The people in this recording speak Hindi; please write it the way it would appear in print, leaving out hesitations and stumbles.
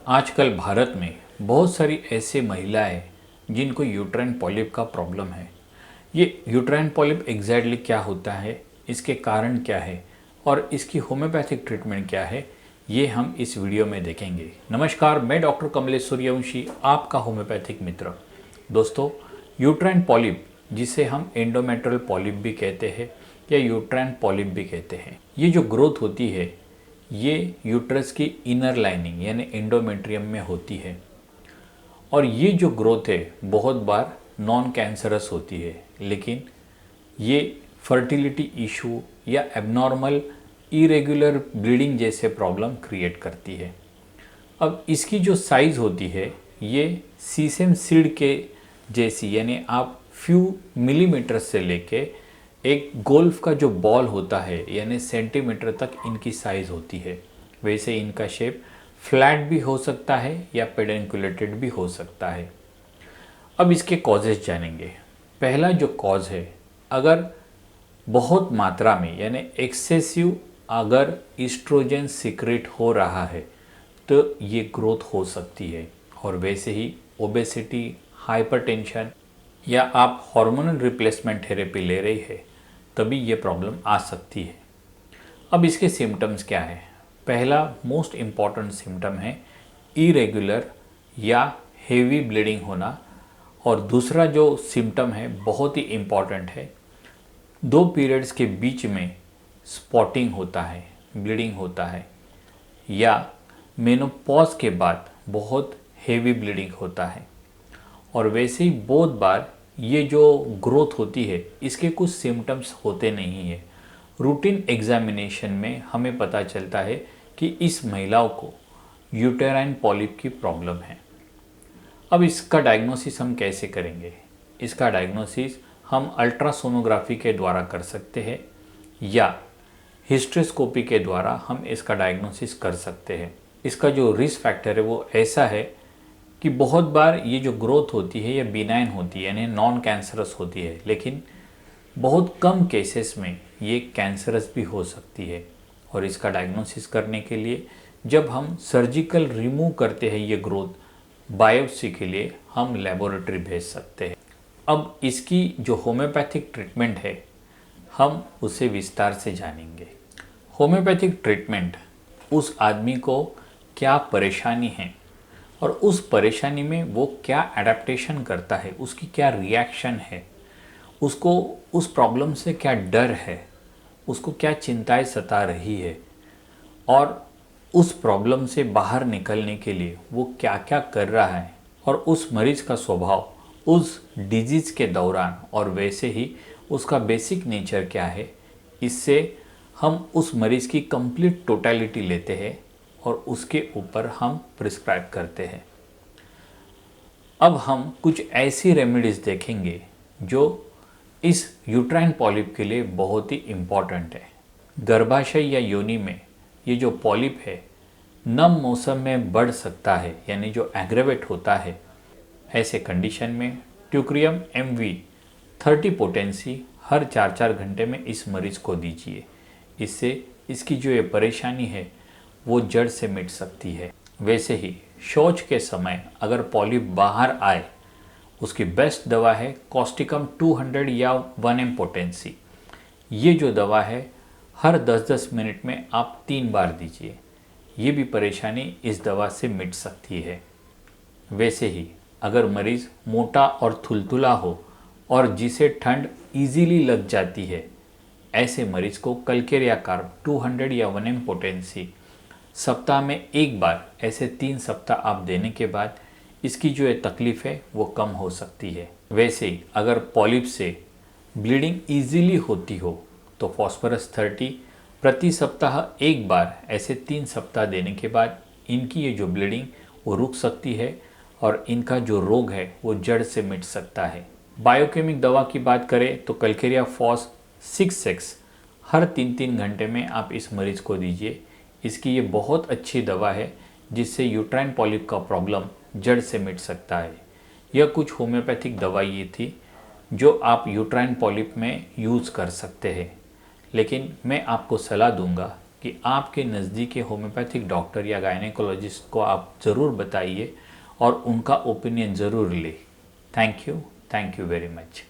आजकल भारत में बहुत सारी ऐसी महिलाएं जिनको यूट्राइन पॉलिप का प्रॉब्लम है। ये यूट्राइन पॉलिप एग्जैक्टली क्या होता है, इसके कारण क्या है और इसकी होम्योपैथिक ट्रीटमेंट क्या है, ये हम इस वीडियो में देखेंगे। नमस्कार, मैं डॉक्टर कमलेश सूर्यवंशी, आपका होम्योपैथिक मित्र। दोस्तों, यूट्राइन पॉलिप, जिसे हम एंडोमेट्रियल पॉलिप भी कहते हैं या यूट्राइन पॉलिप भी कहते हैं, ये जो ग्रोथ होती है ये यूट्रस की इनर लाइनिंग यानी एंडोमेट्रियम में होती है। और ये जो ग्रोथ है बहुत बार नॉन कैंसरस होती है, लेकिन ये फर्टिलिटी इशू या एबनॉर्मल इरेगुलर ब्लीडिंग जैसे प्रॉब्लम क्रिएट करती है। अब इसकी जो साइज़ होती है ये सीसम सीड के जैसी, यानी आप फ्यू मिलीमीटर से लेके एक गोल्फ का जो बॉल होता है यानी सेंटीमीटर तक इनकी साइज़ होती है। वैसे इनका शेप फ्लैट भी हो सकता है या पेडेंकुलेटेड भी हो सकता है। अब इसके कॉजेज जानेंगे। पहला जो कॉज है, अगर बहुत मात्रा में यानी एक्सेसिव अगर ईस्ट्रोजन सीक्रेट हो रहा है तो ये ग्रोथ हो सकती है। और वैसे ही ओबेसिटी, हाइपरटेंशन या आप हार्मोनल रिप्लेसमेंट थेरेपी ले रही है तभी ये प्रॉब्लम आ सकती है। अब इसके सिम्टम्स क्या है? पहला मोस्ट इम्पॉर्टेंट सिम्टम है इरेगुलर या हेवी ब्लीडिंग होना। और दूसरा जो सिम्टम है बहुत ही इम्पॉर्टेंट है, 2 पीरियड्स के बीच में स्पॉटिंग होता है, ब्लीडिंग होता है, या मेनोपॉज के बाद बहुत हेवी ब्लीडिंग होता है। और वैसे ही बहुत बार ये जो ग्रोथ होती है इसके कुछ सिम्टम्स होते नहीं है। रूटीन एग्जामिनेशन में हमें पता चलता है कि इस महिलाओं को यूटेराइन पॉलिप की प्रॉब्लम है। अब इसका डायग्नोसिस हम कैसे करेंगे? इसका डायग्नोसिस हम अल्ट्रासोनोग्राफी के द्वारा कर सकते हैं या हिस्ट्रोस्कोपी के द्वारा हम इसका डायग्नोसिस कर सकते हैं। इसका जो रिस्क फैक्टर है वो ऐसा है कि बहुत बार ये जो ग्रोथ होती है ये बिनाइन होती है यानी नॉन कैंसरस होती है, लेकिन बहुत कम केसेस में ये कैंसरस भी हो सकती है। और इसका डायग्नोसिस करने के लिए जब हम सर्जिकल रिमूव करते हैं ये ग्रोथ, बायोप्सी के लिए हम लेबोरेटरी भेज सकते हैं। अब इसकी जो होम्योपैथिक ट्रीटमेंट है हम उसे विस्तार से जानेंगे। होम्योपैथिक ट्रीटमेंट उस आदमी को क्या परेशानी है और उस परेशानी में वो क्या एडेप्टेशन करता है, उसकी क्या रिएक्शन है, उसको उस प्रॉब्लम से क्या डर है, उसको क्या चिंताएं सता रही है और उस प्रॉब्लम से बाहर निकलने के लिए वो क्या क्या कर रहा है, और उस मरीज का स्वभाव उस डिजीज़ के दौरान और वैसे ही उसका बेसिक नेचर क्या है, इससे हम उस मरीज़ की कंप्लीट टोटलिटी लेते हैं और उसके ऊपर हम प्रिस्क्राइब करते हैं। अब हम कुछ ऐसी रेमेडीज़ देखेंगे जो इस यूट्राइन पॉलिप के लिए बहुत ही इम्पॉर्टेंट है। गर्भाशय या योनि में ये जो पॉलिप है नम मौसम में बढ़ सकता है, यानी जो एग्रेवेट होता है। ऐसे कंडीशन में ट्यूक्रियम MV 30 पोटेंसी हर 4-4 घंटे में इस मरीज को दीजिए। इससे इसकी जो ये परेशानी है वो जड़ से मिट सकती है। वैसे ही शौच के समय अगर पॉलिप बाहर आए, उसकी बेस्ट दवा है कॉस्टिकम 200 या 1M पोटेंसी। ये जो दवा है हर 10-10 मिनट में आप 3 बार दीजिए। ये भी परेशानी इस दवा से मिट सकती है। वैसे ही अगर मरीज़ मोटा और थुलथुला हो और जिसे ठंड इजीली लग जाती है, ऐसे मरीज़ को कल्केरिया कार्ब 200 या 1M पोटेंसी सप्ताह में 1 बार ऐसे 3 सप्ताह आप देने के बाद इसकी जो ये तकलीफ़ है वो कम हो सकती है। वैसे ही अगर पॉलिप से ब्लीडिंग इजीली होती हो तो फॉस्फोरस 30 प्रति सप्ताह 1 बार ऐसे 3 सप्ताह देने के बाद इनकी ये जो ब्लीडिंग वो रुक सकती है और इनका जो रोग है वो जड़ से मिट सकता है। बायोकेमिक दवा की बात करें तो कल्केरिया फॉस 6X हर 3-3 घंटे में आप इस मरीज़ को दीजिए। इसकी ये बहुत अच्छी दवा है जिससे यूट्राइन पॉलिप का प्रॉब्लम जड़ से मिट सकता है। यह कुछ होम्योपैथिक दवाई ये थी जो आप यूट्राइन पॉलिप में यूज़ कर सकते हैं, लेकिन मैं आपको सलाह दूंगा कि आपके नज़दीकी होम्योपैथिक डॉक्टर या गायनेकोलॉजिस्ट को आप ज़रूर बताइए और उनका ओपिनियन ज़रूर लें। Thank you very much.